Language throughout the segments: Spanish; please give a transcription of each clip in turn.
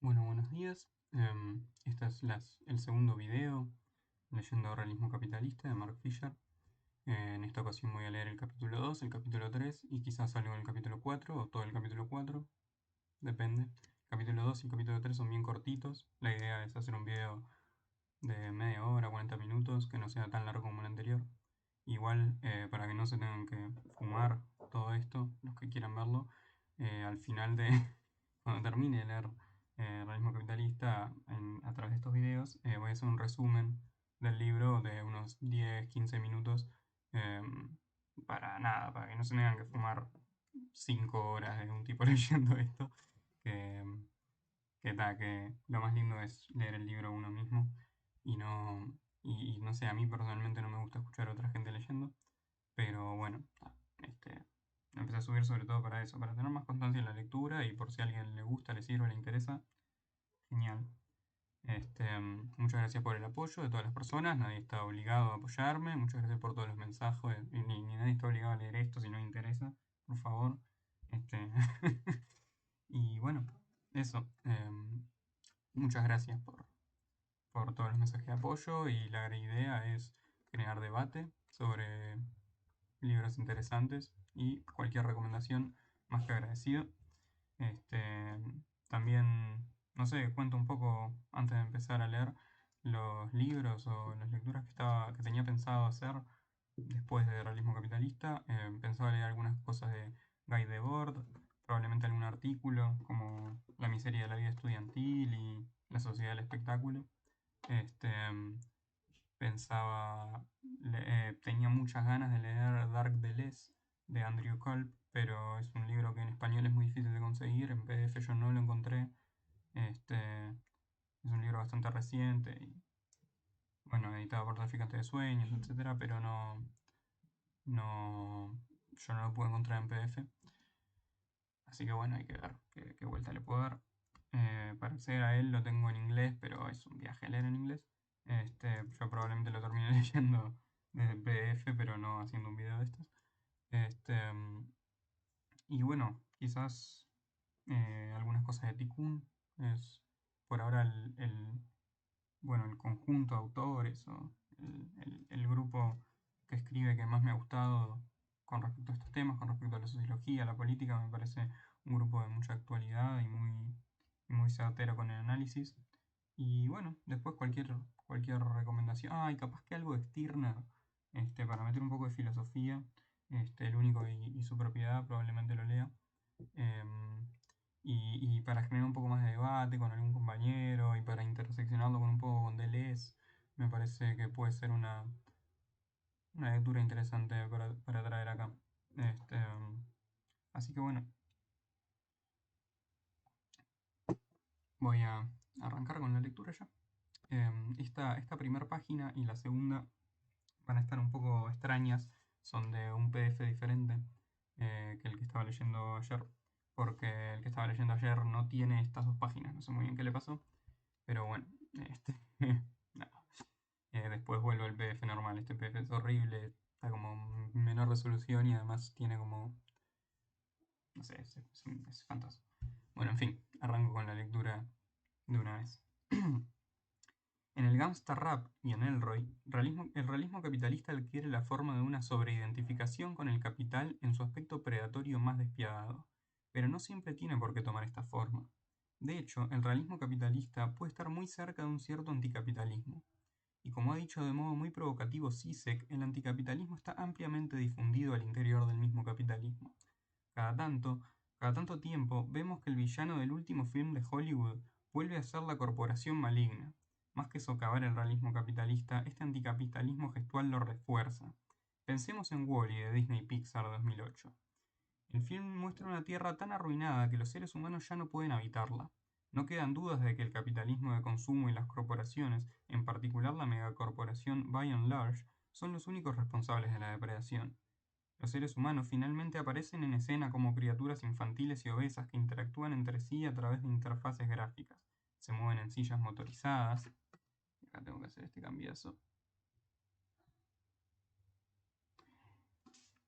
Bueno, buenos días. Este es el segundo video leyendo Realismo Capitalista de Mark Fisher. En esta ocasión voy a leer el capítulo 2, el capítulo 3 y quizás algo en el capítulo 4 o todo el capítulo 4, depende. El capítulo 2 y el capítulo 3 son bien cortitos. La idea es hacer un video de media hora, 40 minutos, que no sea tan largo como el anterior. Igual, para que no se tengan que fumar todo esto, los que quieran verlo, al final de cuando termine de leer Realismo Capitalista a través de estos videos, voy a hacer un resumen del libro de unos 10-15 minutos para nada, para que no se tengan que fumar 5 horas de un tipo leyendo esto, que, que lo más lindo es leer el libro uno mismo y y no sé, a mí personalmente no me gusta escuchar a otra gente leyendo, pero bueno, este, lo empecé a subir sobre todo para eso, para tener más constancia en la lectura y por si a alguien le gusta, le sirve, le interesa, genial. Muchas gracias por el apoyo de todas las personas, nadie está obligado a apoyarme, muchas gracias por todos los mensajes, ni nadie está obligado a leer esto si no le interesa, por favor. Este, y bueno, eso. Muchas gracias por todos los mensajes de apoyo y la gran idea es generar debate sobre libros interesantes y cualquier recomendación más que agradecido. Este, También, no sé, cuento un poco antes de empezar a leer los libros o las lecturas que tenía pensado hacer después de Realismo Capitalista. Pensaba leer algunas cosas de Guy Debord, probablemente algún artículo como La miseria de la vida estudiantil y La sociedad del espectáculo. Este, Tenía muchas ganas de leer Dark Deleuze de Andrew Culp, pero es un libro que en español es muy difícil de conseguir, en PDF yo no lo encontré. Es un libro bastante reciente y, bueno, editado por Traficante de Sueños, etcétera, pero yo no lo pude encontrar en PDF. Así que bueno, hay que ver qué vuelta le puedo dar. Para acceder a él lo tengo en inglés, pero es un viaje leer en inglés. Yo probablemente lo termine leyendo desde PDF, pero no haciendo un video de estos. Este, mm, y bueno, quizás algunas cosas de Tikkun. Es por ahora bueno, el conjunto de autores o el grupo que escribe que más me ha gustado con respecto a estos temas, con respecto a la sociología, a la política, me parece un grupo de mucha actualidad y muy certero con el análisis. Y bueno, después cualquier recomendación. Ah, y capaz que algo de Stirner, para meter un poco de filosofía. El único y su propiedad probablemente lo lea. Em, y para generar un poco más de debate con algún compañero y para interseccionarlo con un poco con Deleuze, me parece que puede ser una lectura interesante para traer acá. Este, Así que bueno, voy a arrancar con la lectura ya. Esta primera página y la segunda van a estar un poco extrañas, son de un PDF diferente que el que estaba leyendo ayer, porque el que estaba leyendo ayer no tiene estas dos páginas, no sé muy bien qué le pasó, pero bueno, este, nada. Después vuelvo al PDF normal, este PDF es horrible, está como menor resolución y además tiene como, no sé, es fantástico. Bueno, en fin, arranco con la lectura de una vez. En el gangsta rap y en Elroy, el realismo capitalista adquiere la forma de una sobreidentificación con el capital en su aspecto predatorio más despiadado, pero no siempre tiene por qué tomar esta forma. De hecho, el realismo capitalista puede estar muy cerca de un cierto anticapitalismo. Y como ha dicho de modo muy provocativo Zizek, el anticapitalismo está ampliamente difundido al interior del mismo capitalismo. Cada tanto, cada tanto tiempo, vemos que el villano del último film de Hollywood vuelve a ser la corporación maligna. Más que socavar el realismo capitalista, este anticapitalismo gestual lo refuerza. Pensemos en Wall-E de Disney Pixar 2008. El film muestra una tierra tan arruinada que los seres humanos ya no pueden habitarla. No quedan dudas de que el capitalismo de consumo y las corporaciones, en particular la megacorporación By and Large, son los únicos responsables de la depredación. Los seres humanos finalmente aparecen en escena como criaturas infantiles y obesas que interactúan entre sí a través de interfaces gráficas. Se mueven en sillas motorizadas. Acá tengo que hacer este cambiazo.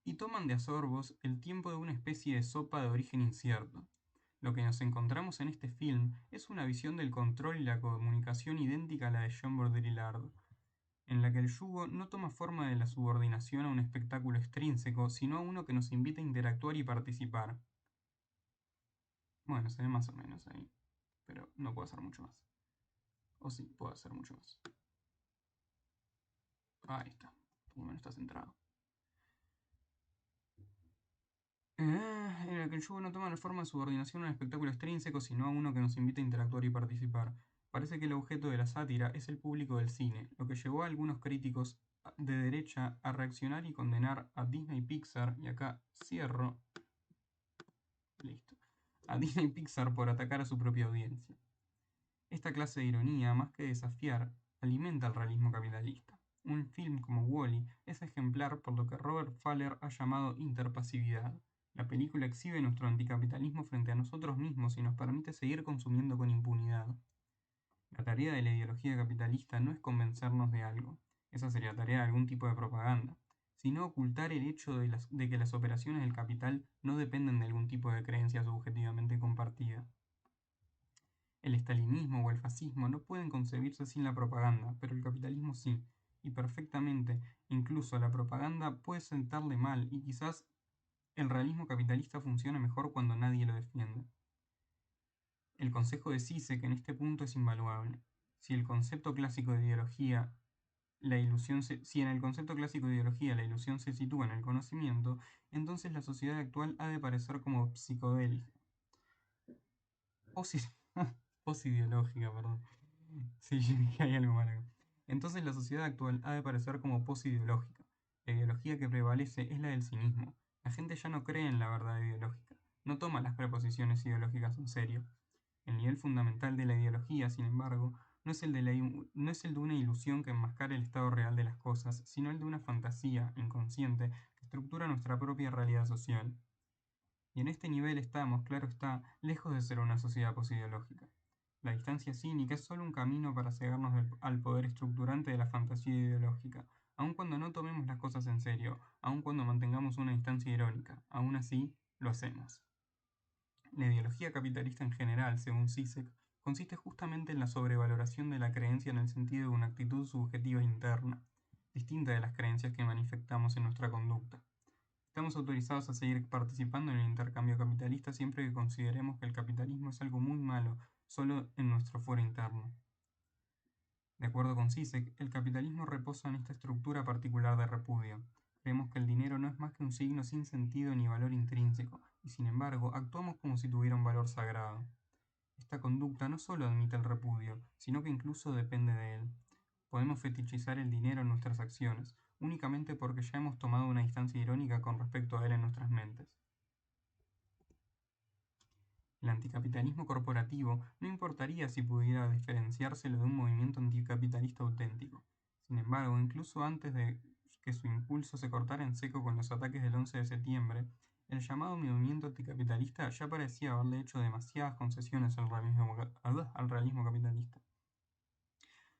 Y toman de a sorbos el tiempo de una especie de sopa de origen incierto. Lo que nos encontramos en este film es una visión del control y la comunicación idéntica a la de Jean Baudrillard, en la que el yugo no toma forma de la subordinación a un espectáculo extrínseco, sino a uno que nos invita a interactuar y participar. Bueno, se ve más o menos ahí, pero no puedo hacer mucho más. O sí, puedo hacer mucho más. Ahí está, por lo menos está centrado. En el que el yugo no toma la forma de subordinación a un espectáculo extrínseco, sino a uno que nos invita a interactuar y participar. Parece que el objeto de la sátira es el público del cine, lo que llevó a algunos críticos de derecha a reaccionar y condenar a Disney Pixar, y acá cierro, listo, a Disney Pixar por atacar a su propia audiencia. Esta clase de ironía, más que desafiar, alimenta el realismo capitalista. Un film como Wall-E es ejemplar por lo que Robert Faller ha llamado interpasividad. La película exhibe nuestro anticapitalismo frente a nosotros mismos y nos permite seguir consumiendo con impunidad. La tarea de la ideología capitalista no es convencernos de algo, esa sería tarea de algún tipo de propaganda, sino ocultar el hecho de que las operaciones del capital no dependen de algún tipo de creencia subjetivamente compartida. El estalinismo o el fascismo no pueden concebirse sin la propaganda, pero el capitalismo sí, y perfectamente, incluso la propaganda puede sentarle mal y quizás el realismo capitalista funciona mejor cuando nadie lo defiende. El consejo de Zizek en este punto es invaluable. Si el concepto clásico de ideología, si en el concepto clásico de ideología la ilusión se sitúa en el conocimiento, entonces la sociedad actual ha de parecer como psicodélica. Posideológica, perdón. Sí, yo dije hay algo mal acá. Entonces la sociedad actual ha de parecer como posideológica. La ideología que prevalece es la del cinismo. La gente ya no cree en la verdad ideológica. No toma las preposiciones ideológicas en serio. El nivel fundamental de la ideología, sin embargo, no es el de una ilusión que enmascara el estado real de las cosas, sino el de una fantasía inconsciente que estructura nuestra propia realidad social. Y en este nivel estamos, claro está, lejos de ser una sociedad posideológica. La distancia cínica es solo un camino para cegarnos al poder estructurante de la fantasía ideológica, aun cuando no tomemos las cosas en serio, aun cuando mantengamos una distancia irónica, aún así lo hacemos. La ideología capitalista en general, según Zizek, consiste justamente en la sobrevaloración de la creencia en el sentido de una actitud subjetiva interna, distinta de las creencias que manifestamos en nuestra conducta. Estamos autorizados a seguir participando en el intercambio capitalista siempre que consideremos que el capitalismo es algo muy malo solo en nuestro fuero interno. De acuerdo con Zizek, el capitalismo reposa en esta estructura particular de repudio. Creemos que el dinero no es más que un signo sin sentido ni valor intrínseco, y sin embargo actuamos como si tuviera un valor sagrado. Esta conducta no solo admite el repudio, sino que incluso depende de él. Podemos fetichizar el dinero en nuestras acciones, únicamente porque ya hemos tomado una distancia irónica con respecto a él en nuestras mentes. El anticapitalismo corporativo no importaría si pudiera diferenciárselo de un movimiento anticapitalista auténtico. Sin embargo, incluso antes de que su impulso se cortara en seco con los ataques del 11 de septiembre, el llamado movimiento anticapitalista ya parecía haberle hecho demasiadas concesiones al realismo capitalista.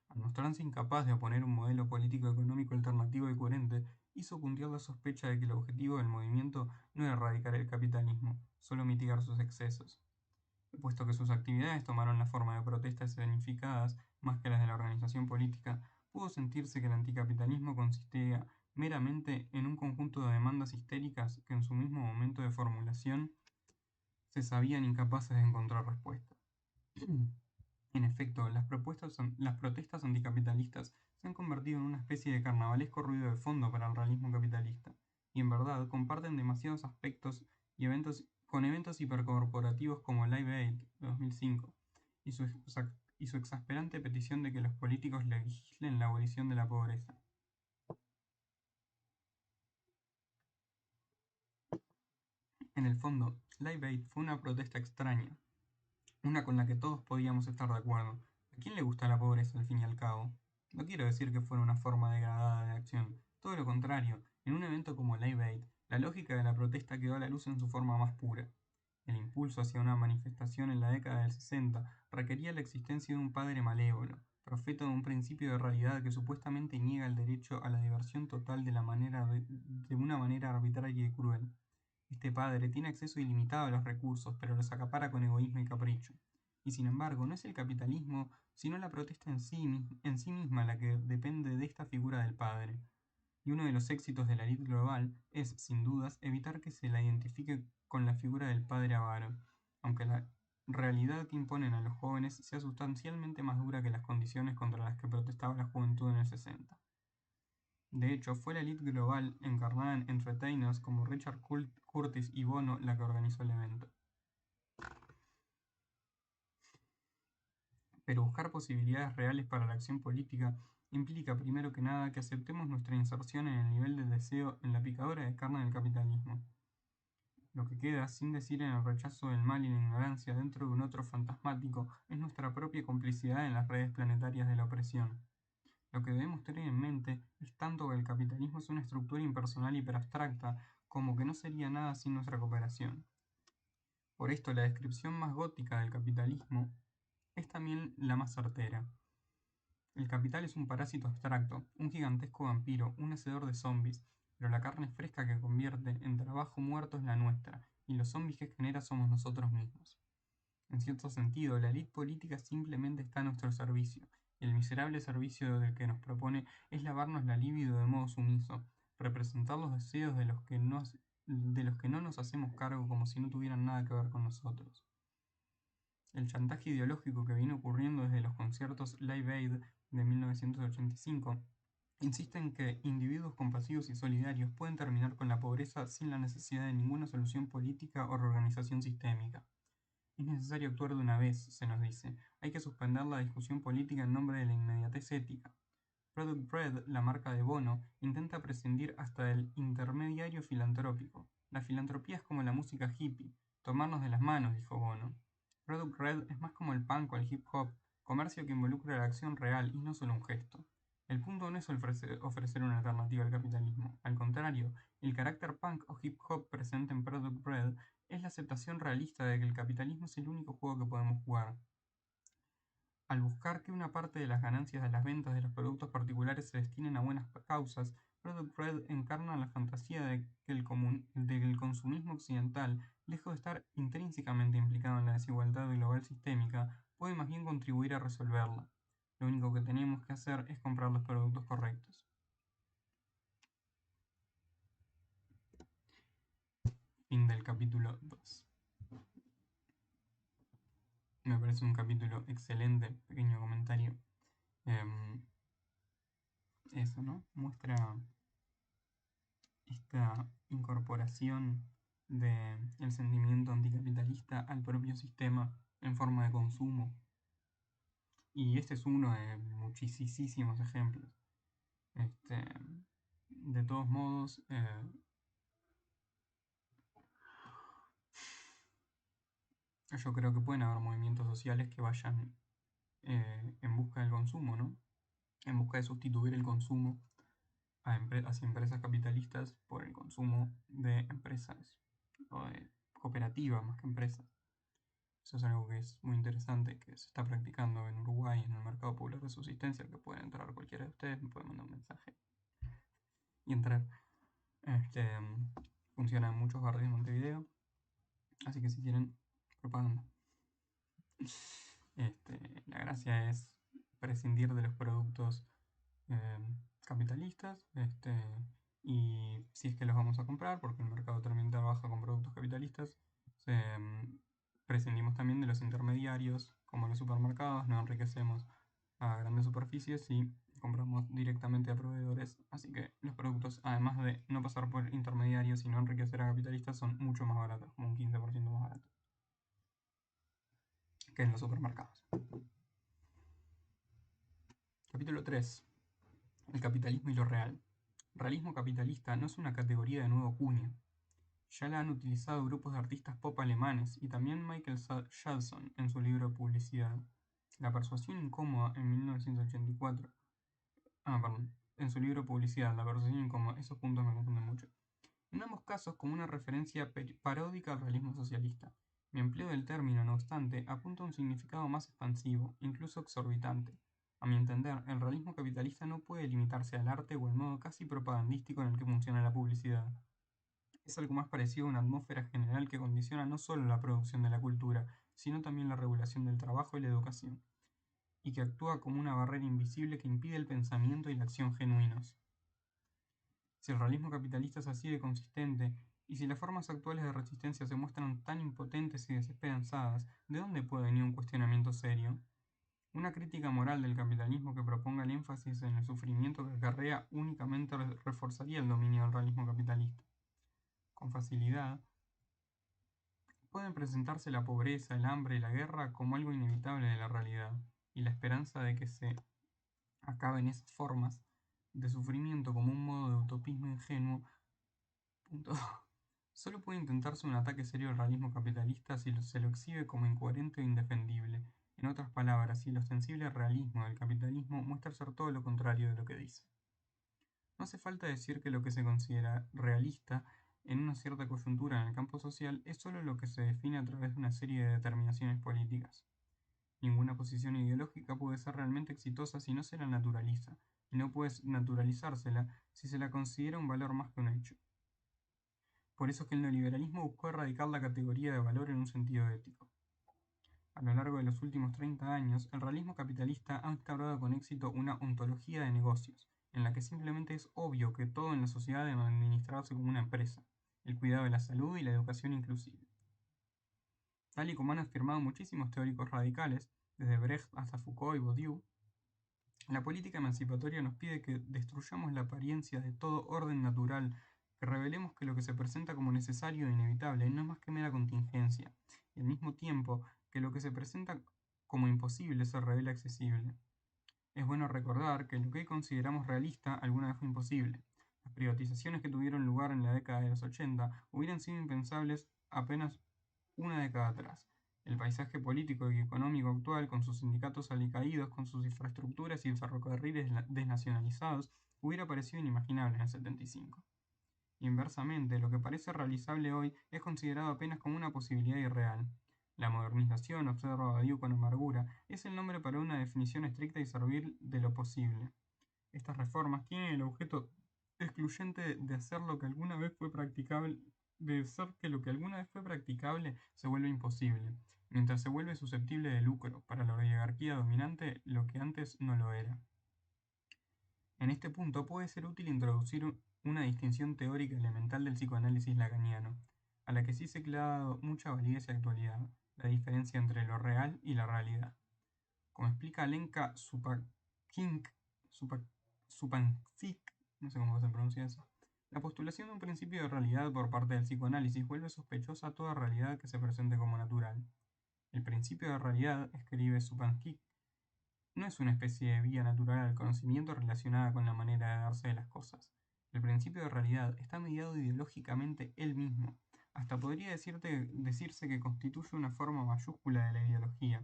Al mostrarse incapaz de oponer un modelo político-económico alternativo y coherente, hizo cundir la sospecha de que el objetivo del movimiento no era erradicar el capitalismo, solo mitigar sus excesos. Puesto que sus actividades tomaron la forma de protestas escenificadas más que las de la organización política, pudo sentirse que el anticapitalismo consistía meramente en un conjunto de demandas histéricas que en su mismo momento de formulación se sabían incapaces de encontrar respuesta. En efecto, las protestas anticapitalistas se han convertido en una especie de carnavalesco ruido de fondo para el realismo capitalista, y en verdad comparten demasiados aspectos y con eventos hipercorporativos como Live Aid de 2005 y su exasperante petición de que los políticos legislen la abolición de la pobreza. En el fondo, Live Aid fue una protesta extraña, una con la que todos podíamos estar de acuerdo. ¿A quién le gusta la pobreza al fin y al cabo? No quiero decir que fuera una forma degradada de acción, todo lo contrario, en un evento como Live Aid, la lógica de la protesta quedó a la luz en su forma más pura. El impulso hacia una manifestación en la década del 60 requería la existencia de un padre malévolo, profeta de un principio de realidad que supuestamente niega el derecho a la diversión total de una manera arbitraria y cruel. Este padre tiene acceso ilimitado a los recursos, pero los acapara con egoísmo y capricho. Y sin embargo, no es el capitalismo, sino la protesta en sí misma la que depende de esta figura del padre. Y uno de los éxitos de la élite global es, sin dudas, evitar que se la identifique con la figura del padre avaro, aunque la realidad que imponen a los jóvenes sea sustancialmente más dura que las condiciones contra las que protestaba la juventud en el 60. De hecho, fue la élite global, encarnada en entertainers como Richard Curtis y Bono, la que organizó el evento. Pero buscar posibilidades reales para la acción política implica primero que nada que aceptemos nuestra inserción en el nivel del deseo en la picadora de carne del capitalismo. Lo que queda, sin decir en el rechazo del mal y la ignorancia dentro de un otro fantasmático, es nuestra propia complicidad en las redes planetarias de la opresión. Lo que debemos tener en mente es tanto que el capitalismo es una estructura impersonal hiperabstracta, como que no sería nada sin nuestra cooperación. Por esto, la descripción más gótica del capitalismo es también la más certera. El capital es un parásito abstracto, un gigantesco vampiro, un hacedor de zombies, pero la carne fresca que convierte en trabajo muerto es la nuestra, y los zombies que genera somos nosotros mismos. En cierto sentido, la élite política simplemente está a nuestro servicio, y el miserable servicio del que nos propone es lavarnos la libido de modo sumiso, representar los deseos de los que no nos hacemos cargo como si no tuvieran nada que ver con nosotros. El chantaje ideológico que viene ocurriendo desde los conciertos Live Aid de 1985 insiste en que individuos compasivos y solidarios pueden terminar con la pobreza sin la necesidad de ninguna solución política o reorganización sistémica. Es necesario actuar de una vez, se nos dice. Hay que suspender la discusión política en nombre de la inmediatez ética. Product Bread, la marca de Bono, intenta prescindir hasta del intermediario filantrópico. La filantropía es como la música hippie, tomarnos de las manos, dijo Bono. Product Red es más como el punk o el hip hop, comercio que involucra la acción real y no solo un gesto. El punto no es ofrecer una alternativa al capitalismo. Al contrario, el carácter punk o hip hop presente en Product Red es la aceptación realista de que el capitalismo es el único juego que podemos jugar. Al buscar que una parte de las ganancias de las ventas de los productos particulares se destinen a buenas causas, Product Red encarna la fantasía de que el consumismo occidental, lejos de estar intrínsecamente implicado en la desigualdad global sistémica, puede más bien contribuir a resolverla. Lo único que tenemos que hacer es comprar los productos correctos. Fin del capítulo 2. Me parece un capítulo excelente, pequeño comentario. Eso, ¿no? Muestra esta incorporación del sentimiento anticapitalista al propio sistema en forma de consumo. Y este es uno de muchísimos ejemplos. De todos modos, yo creo que pueden haber movimientos sociales que vayan en busca del consumo, ¿no? En busca de sustituir el consumo hacia empresas capitalistas por el consumo de empresas o de cooperativas más que empresas. Eso es algo que es muy interesante, que se está practicando en Uruguay, en el mercado popular de subsistencia, que puede entrar cualquiera de ustedes, me puede mandar un mensaje y entrar. Funciona en muchos barrios de Montevideo, así que si quieren propaganda. La gracia es prescindir de los productos capitalistas, y si es que los vamos a comprar, porque el mercado también trabaja con productos capitalistas, prescindimos también de los intermediarios, como los supermercados, no enriquecemos a grandes superficies y compramos directamente a proveedores, así que los productos, además de no pasar por intermediarios y no enriquecer a capitalistas, son mucho más baratos, como un 15% más baratos que en los supermercados. Capítulo 3. El capitalismo y lo real. Realismo capitalista no es una categoría de nuevo cuño. Ya la han utilizado grupos de artistas pop alemanes y también Michael Jackson en su libro Publicidad. La persuasión incómoda en 1984. En su libro Publicidad, la persuasión incómoda. Esos puntos me confunden mucho. En ambos casos como una referencia paródica al realismo socialista. Mi empleo del término, no obstante, apunta a un significado más expansivo, incluso exorbitante. A mi entender, el realismo capitalista no puede limitarse al arte o al modo casi propagandístico en el que funciona la publicidad. Es algo más parecido a una atmósfera general que condiciona no solo la producción de la cultura, sino también la regulación del trabajo y la educación, y que actúa como una barrera invisible que impide el pensamiento y la acción genuinos. Si el realismo capitalista es así de consistente, y si las formas actuales de resistencia se muestran tan impotentes y desesperanzadas, ¿de dónde puede venir un cuestionamiento serio? Una crítica moral del capitalismo que proponga el énfasis en el sufrimiento que acarrea únicamente reforzaría el dominio del realismo capitalista. Con facilidad, pueden presentarse la pobreza, el hambre y la guerra como algo inevitable de la realidad, y la esperanza de que se acaben esas formas de sufrimiento como un modo de utopismo ingenuo. Solo puede intentarse un ataque serio al realismo capitalista si se lo exhibe como incoherente o indefendible. En otras palabras, si el ostensible realismo del capitalismo muestra ser todo lo contrario de lo que dice. No hace falta decir que lo que se considera realista en una cierta coyuntura en el campo social es solo lo que se define a través de una serie de determinaciones políticas. Ninguna posición ideológica puede ser realmente exitosa si no se la naturaliza, y no puede naturalizársela si se la considera un valor más que un hecho. Por eso es que el neoliberalismo buscó erradicar la categoría de valor en un sentido ético. A lo largo de los últimos 30 años, el realismo capitalista ha instaurado con éxito una ontología de negocios, en la que simplemente es obvio que todo en la sociedad debe administrarse como una empresa, el cuidado de la salud y la educación inclusive. Tal y como han afirmado muchísimos teóricos radicales, desde Brecht hasta Foucault y Bourdieu, la política emancipatoria nos pide que destruyamos la apariencia de todo orden natural, que revelemos que lo que se presenta como necesario e inevitable no es más que mera contingencia, y al mismo tiempo que lo que se presenta como imposible se revela accesible. Es bueno recordar que lo que hoy consideramos realista alguna vez fue imposible. Las privatizaciones que tuvieron lugar en la década de los 80 hubieran sido impensables apenas una década atrás. El paisaje político y económico actual, con sus sindicatos alicaídos, con sus infraestructuras y ferrocarriles desnacionalizados, hubiera parecido inimaginable en el 75. Inversamente, lo que parece realizable hoy es considerado apenas como una posibilidad irreal. La modernización, observa Badiou con amargura, es el nombre para una definición estricta y servil de lo posible. Estas reformas tienen el objeto excluyente de hacer lo que alguna vez fue practicable, de hacer que lo que alguna vez fue practicable se vuelva imposible, mientras se vuelve susceptible de lucro para la oligarquía dominante lo que antes no lo era. En este punto puede ser útil introducir una distinción teórica elemental del psicoanálisis lacaniano, a la que sí se le ha dado mucha validez y actualidad, la diferencia entre lo real y la realidad. Como explica Alenka Supancik, no sé cómo se pronuncia eso, la postulación de un principio de realidad por parte del psicoanálisis vuelve sospechosa toda realidad que se presente como natural. El principio de realidad, escribe Supancik, no es una especie de vía natural al conocimiento relacionada con la manera de darse de las cosas. El principio de realidad está mediado ideológicamente él mismo. Hasta podría decirse que constituye una forma mayúscula de la ideología,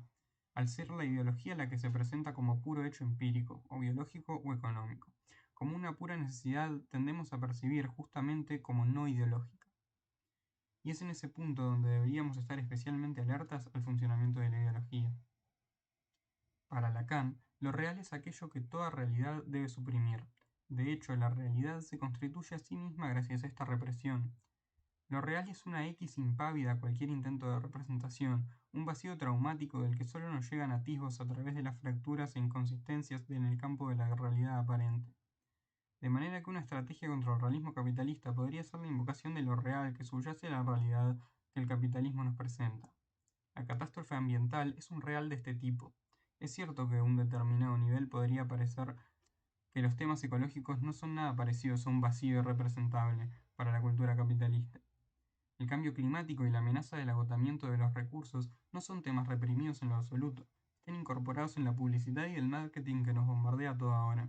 al ser la ideología la que se presenta como puro hecho empírico, o biológico o económico. Como una pura necesidad tendemos a percibir justamente como no ideológica. Y es en ese punto donde deberíamos estar especialmente alertas al funcionamiento de la ideología. Para Lacan, lo real es aquello que toda realidad debe suprimir. De hecho, la realidad se constituye a sí misma gracias a esta represión. Lo real es una X impávida a cualquier intento de representación, un vacío traumático del que solo nos llegan atisbos a través de las fracturas e inconsistencias en el campo de la realidad aparente. De manera que una estrategia contra el realismo capitalista podría ser la invocación de lo real que subyace a la realidad que el capitalismo nos presenta. La catástrofe ambiental es un real de este tipo. Es cierto que a un determinado nivel podría parecer que los temas ecológicos no son nada parecidos a un vacío irrepresentable para la cultura capitalista. El cambio climático y la amenaza del agotamiento de los recursos no son temas reprimidos en lo absoluto, están incorporados en la publicidad y el marketing que nos bombardea a toda hora.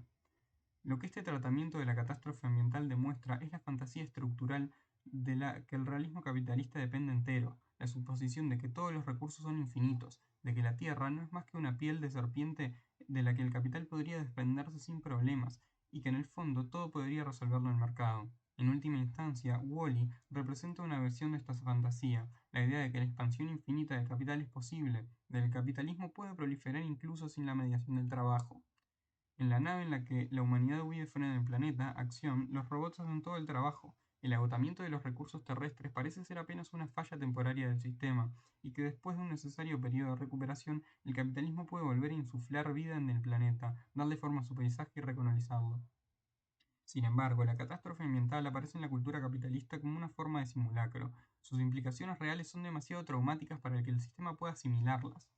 Lo que este tratamiento de la catástrofe ambiental demuestra es la fantasía estructural de la que el realismo capitalista depende entero, la suposición de que todos los recursos son infinitos, de que la Tierra no es más que una piel de serpiente de la que el capital podría desprenderse sin problemas, y que en el fondo todo podría resolverlo el mercado. En última instancia, Wall-E representa una versión de esta fantasía, la idea de que la expansión infinita del capital es posible, del capitalismo puede proliferar incluso sin la mediación del trabajo. En la nave en la que la humanidad huye fuera del planeta, Acción, los robots hacen todo el trabajo, El agotamiento de los recursos terrestres parece ser apenas una falla temporaria del sistema, y que después de un necesario periodo de recuperación, el capitalismo puede volver a insuflar vida en el planeta, darle forma a su paisaje y recolonizarlo. Sin embargo, la catástrofe ambiental aparece en la cultura capitalista como una forma de simulacro. Sus implicaciones reales son demasiado traumáticas para que el sistema pueda asimilarlas.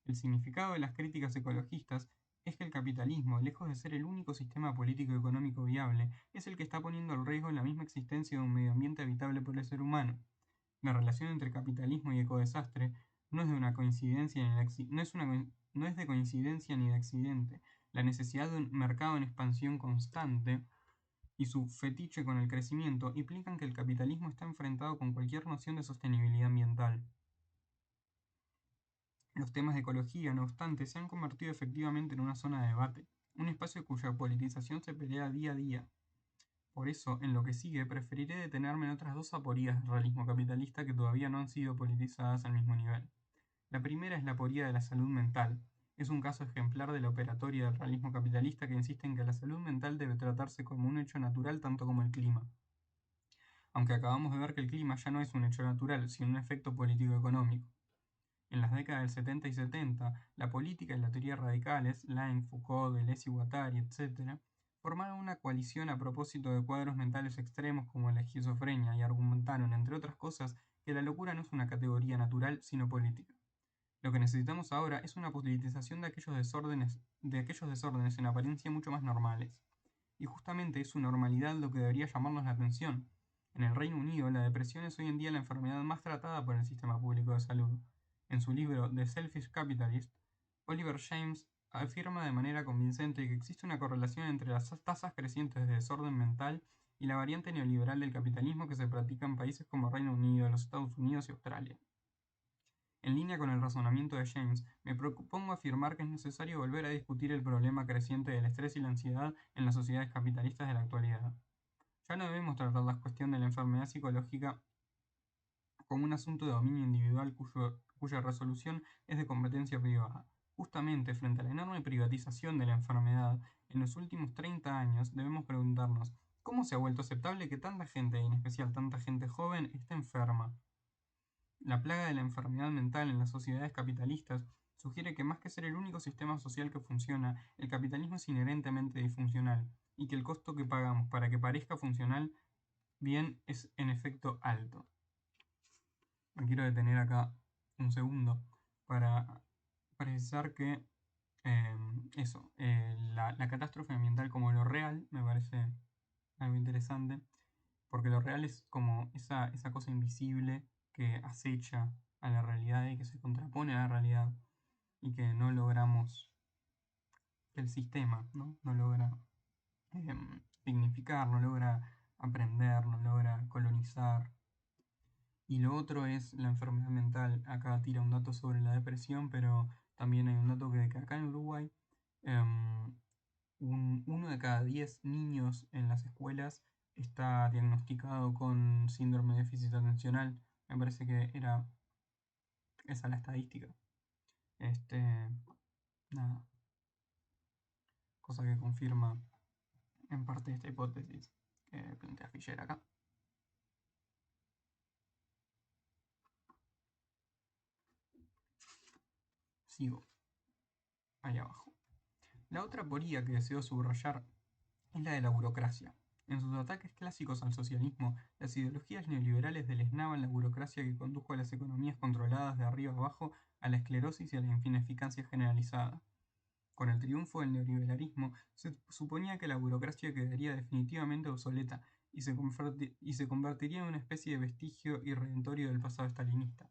El significado de las críticas ecologistas es que el capitalismo, lejos de ser el único sistema político y económico viable, es el que está poniendo en riesgo la misma existencia de un medio ambiente habitable por el ser humano. La relación entre capitalismo y ecodesastre no es de una coincidencia no es de coincidencia ni de accidente. La necesidad de un mercado en expansión constante y su fetiche con el crecimiento implican que el capitalismo está enfrentado con cualquier noción de sostenibilidad ambiental. Los temas de ecología, no obstante, se han convertido efectivamente en una zona de debate, un espacio cuya politización se pelea día a día. Por eso, en lo que sigue, preferiré detenerme en otras dos aporías del realismo capitalista que todavía no han sido politizadas al mismo nivel. La primera es la aporía de la salud mental. Es un caso ejemplar de la operatoria del realismo capitalista que insiste en que la salud mental debe tratarse como un hecho natural tanto como el clima. Aunque acabamos de ver que el clima ya no es un hecho natural, sino un efecto político-económico. En las décadas del 70 y 70, la política y la teoría radicales, Laing, Foucault, Deleuze y Guattari, etc., formaron una coalición a propósito de cuadros mentales extremos como la esquizofrenia y argumentaron, entre otras cosas, que la locura no es una categoría natural, sino política. Lo que necesitamos ahora es una politización de aquellos desórdenes en apariencia mucho más normales. Y justamente es su normalidad lo que debería llamarnos la atención. En el Reino Unido, la depresión es hoy en día la enfermedad más tratada por el sistema público de salud. En su libro The Selfish Capitalist, Oliver James afirma de manera convincente que existe una correlación entre las tasas crecientes de desorden mental y la variante neoliberal del capitalismo que se practica en países como Reino Unido, los Estados Unidos y Australia. En línea con el razonamiento de James, me propongo afirmar que es necesario volver a discutir el problema creciente del estrés y la ansiedad en las sociedades capitalistas de la actualidad. Ya no debemos tratar la cuestión de la enfermedad psicológica como un asunto de dominio individual cuya resolución es de competencia privada. Justamente frente a la enorme privatización de la enfermedad en los últimos 30 años, debemos preguntarnos, ¿cómo se ha vuelto aceptable que tanta gente, y en especial tanta gente joven, esté enferma? La plaga de la enfermedad mental en las sociedades capitalistas sugiere que más que ser el único sistema social que funciona, el capitalismo es inherentemente disfuncional, y que el costo que pagamos para que parezca funcional bien es en efecto alto. Me quiero detener acá un segundo para precisar que la catástrofe ambiental como lo real me parece algo interesante, porque lo real es como esa cosa invisible que acecha a la realidad y que se contrapone a la realidad y que no logramos, que el sistema no logra dignificar, no logra aprender, no logra colonizar. Y lo otro es la enfermedad mental. Acá tira un dato sobre la depresión, pero también hay un dato que acá en Uruguay, em, uno de cada 10 niños en las escuelas está diagnosticado con síndrome de déficit atencional. Me parece que era esa la estadística. Nada, cosa que confirma en parte esta hipótesis que plantea Fischer acá. Sigo ahí abajo. La otra aporía que deseo subrayar es la de la burocracia. En sus ataques clásicos al socialismo, las ideologías neoliberales deleznaban la burocracia que condujo a las economías controladas de arriba abajo a la esclerosis y a la ineficacia generalizada. Con el triunfo del neoliberalismo, se suponía que la burocracia quedaría definitivamente obsoleta y se convertiría en una especie de vestigio irredentorio del pasado estalinista.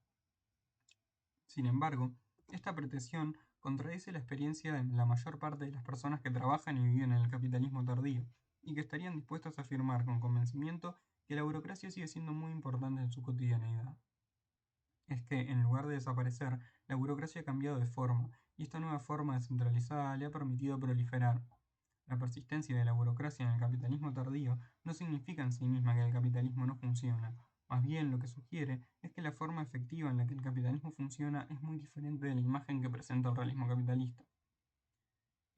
Sin embargo, esta pretensión contradice la experiencia de la mayor parte de las personas que trabajan y viven en el capitalismo tardío, y que estarían dispuestas a afirmar con convencimiento que la burocracia sigue siendo muy importante en su cotidianeidad. Es que, en lugar de desaparecer, la burocracia ha cambiado de forma, y esta nueva forma descentralizada le ha permitido proliferar. La persistencia de la burocracia en el capitalismo tardío no significa en sí misma que el capitalismo no funciona. Más bien, lo que sugiere es que la forma efectiva en la que el capitalismo funciona es muy diferente de la imagen que presenta el realismo capitalista.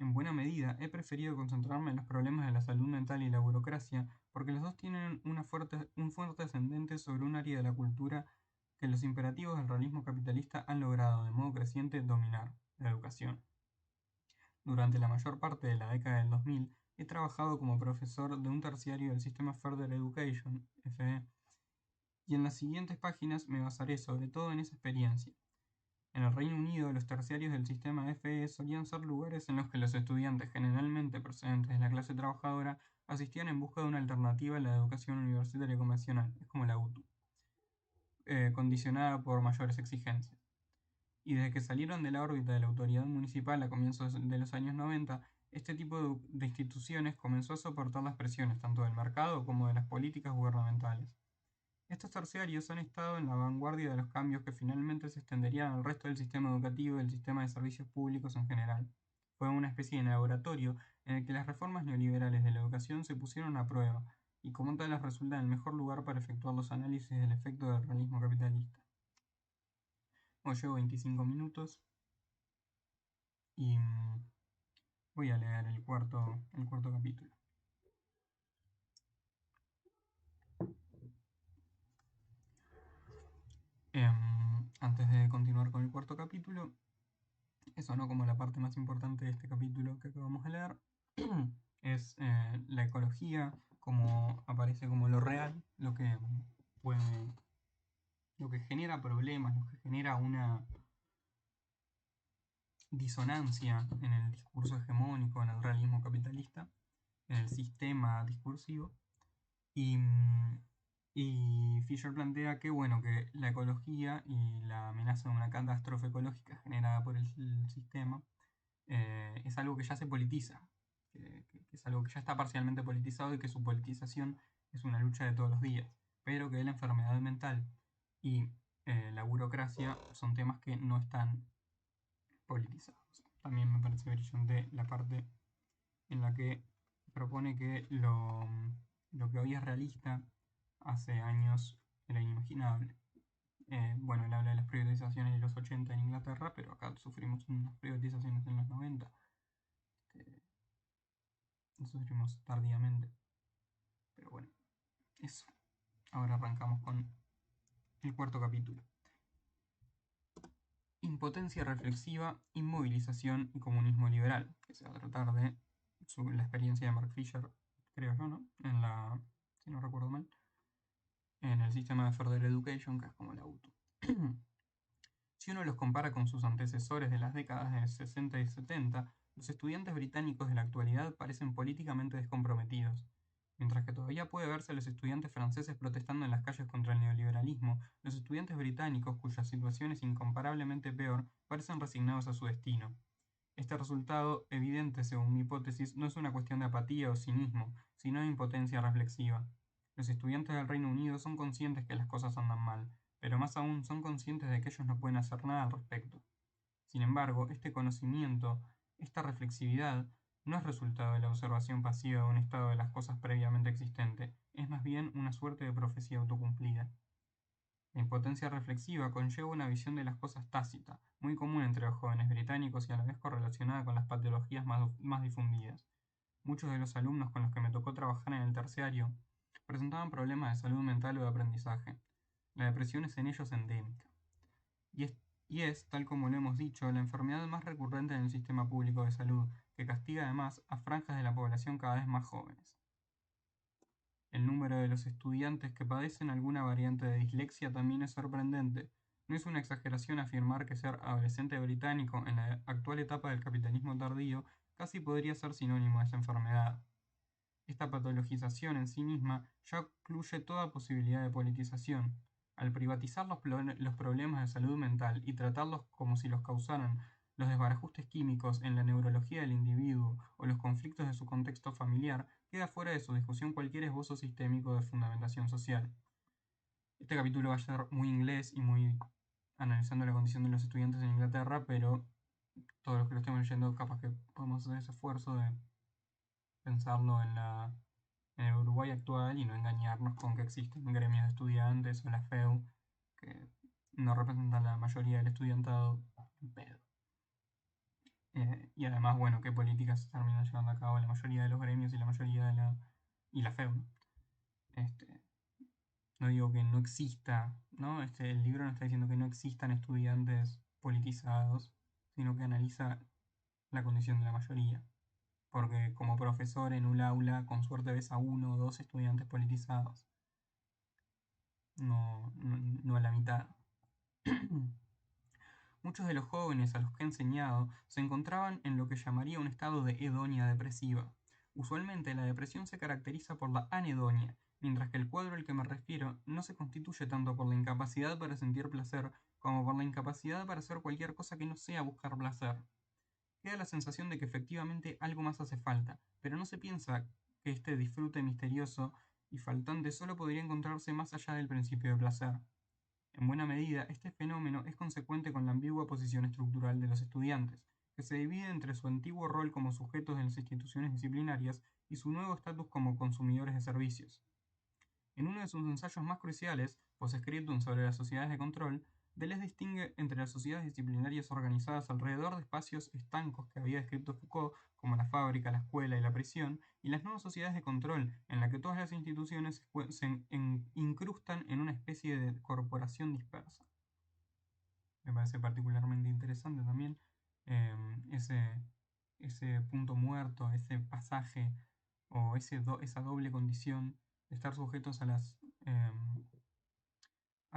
En buena medida, he preferido concentrarme en los problemas de la salud mental y la burocracia, porque los dos tienen un fuerte ascendente sobre un área de la cultura que los imperativos del realismo capitalista han logrado, de modo creciente, dominar: la educación. Durante la mayor parte de la década del 2000, he trabajado como profesor de un terciario del sistema Further Education, FE, y en las siguientes páginas me basaré sobre todo en esa experiencia. En el Reino Unido, los terciarios del sistema FE solían ser lugares en los que los estudiantes, generalmente procedentes de la clase trabajadora, asistían en busca de una alternativa a la educación universitaria convencional, es como la UTU, condicionada por mayores exigencias. Y desde que salieron de la órbita de la autoridad municipal a comienzos de los años 90, este tipo de instituciones comenzó a soportar las presiones tanto del mercado como de las políticas gubernamentales. Estos terciarios han estado en la vanguardia de los cambios que finalmente se extenderían al resto del sistema educativo y del sistema de servicios públicos en general. Fue una especie de laboratorio en el que las reformas neoliberales de la educación se pusieron a prueba, y como tales resultan el mejor lugar para efectuar los análisis del efecto del realismo capitalista. Hoy llevo 25 minutos y voy a leer el cuarto capítulo. Antes de continuar con el cuarto capítulo, eso no como la parte más importante de este capítulo que acabamos de leer, es la ecología, como aparece como lo real, lo que genera problemas, lo que genera una disonancia en el discurso hegemónico, en el realismo capitalista, en el sistema discursivo. Y Fisher plantea que, bueno, que la ecología y la amenaza de una catástrofe ecológica generada por el sistema es algo que ya se politiza, que es algo que ya está parcialmente politizado y que su politización es una lucha de todos los días, pero que la enfermedad mental y la burocracia son temas que no están politizados. También me parece brillante la parte en la que propone que lo que hoy es realista hace años era inimaginable. Bueno, él habla de las privatizaciones de los 80 en Inglaterra, pero acá sufrimos unas privatizaciones en los 90. Sufrimos tardíamente. Pero bueno, eso. Ahora arrancamos con el cuarto capítulo. Impotencia reflexiva, inmovilización y comunismo liberal, que se va a tratar de la experiencia de Mark Fisher, creo yo, ¿no? Si no recuerdo mal, en el sistema de Further Education, que es como la UTU. Si uno los compara con sus antecesores de las décadas de 60 y 70, los estudiantes británicos de la actualidad parecen políticamente descomprometidos. Mientras que todavía puede verse a los estudiantes franceses protestando en las calles contra el neoliberalismo, los estudiantes británicos, cuya situación es incomparablemente peor, parecen resignados a su destino. Este resultado, evidente según mi hipótesis, no es una cuestión de apatía o cinismo, sino de impotencia reflexiva. Los estudiantes del Reino Unido son conscientes que las cosas andan mal, pero más aún son conscientes de que ellos no pueden hacer nada al respecto. Sin embargo, este conocimiento, esta reflexividad, no es resultado de la observación pasiva de un estado de las cosas previamente existente, es más bien una suerte de profecía autocumplida. La impotencia reflexiva conlleva una visión de las cosas tácita, muy común entre los jóvenes británicos y a la vez correlacionada con las patologías más difundidas. Muchos de los alumnos con los que me tocó trabajar en el terciario presentaban problemas de salud mental o de aprendizaje. La depresión es en ellos endémica. Y es, tal como lo hemos dicho, la enfermedad más recurrente en el sistema público de salud, que castiga además a franjas de la población cada vez más jóvenes. El número de los estudiantes que padecen alguna variante de dislexia también es sorprendente. No es una exageración afirmar que ser adolescente británico en la actual etapa del capitalismo tardío casi podría ser sinónimo de esa enfermedad. Esta patologización en sí misma ya excluye toda posibilidad de politización. Al privatizar los problemas de salud mental y tratarlos como si los causaran los desbarajustes químicos en la neurología del individuo o los conflictos de su contexto familiar, queda fuera de su discusión cualquier esbozo sistémico de fundamentación social. Este capítulo va a ser muy inglés y muy analizando la condición de los estudiantes en Inglaterra, pero todos los que lo estemos leyendo capaz que podemos hacer ese esfuerzo de pensarlo en el Uruguay actual y no engañarnos con que existen gremios de estudiantes o la FEU que no representan la mayoría del estudiantado en pedo. Y además, bueno, qué políticas se terminan llevando a cabo la mayoría de los gremios y la mayoría de la FEU, ¿no? Este, no digo que no exista, ¿no? El libro no está diciendo que no existan estudiantes politizados, sino que analiza la condición de la mayoría. Porque como profesor en un aula, con suerte ves a uno o dos estudiantes politizados, no a la mitad. Muchos de los jóvenes a los que he enseñado se encontraban en lo que llamaría un estado de hedonia depresiva. Usualmente la depresión se caracteriza por la anedonia, mientras que el cuadro al que me refiero no se constituye tanto por la incapacidad para sentir placer como por la incapacidad para hacer cualquier cosa que no sea buscar placer. Queda la sensación de que efectivamente algo más hace falta, pero no se piensa que este disfrute misterioso y faltante solo podría encontrarse más allá del principio de placer. En buena medida, este fenómeno es consecuente con la ambigua posición estructural de los estudiantes, que se divide entre su antiguo rol como sujetos de las instituciones disciplinarias y su nuevo estatus como consumidores de servicios. En uno de sus ensayos más cruciales, Post-scriptum sobre las sociedades de control, Deleuze distingue entre las sociedades disciplinarias organizadas alrededor de espacios estancos que había descrito Foucault, como la fábrica, la escuela y la prisión, y las nuevas sociedades de control, en las que todas las instituciones se incrustan en una especie de corporación dispersa. Me parece particularmente interesante también eh, ese, ese punto muerto, ese pasaje o esa doble condición de estar sujetos a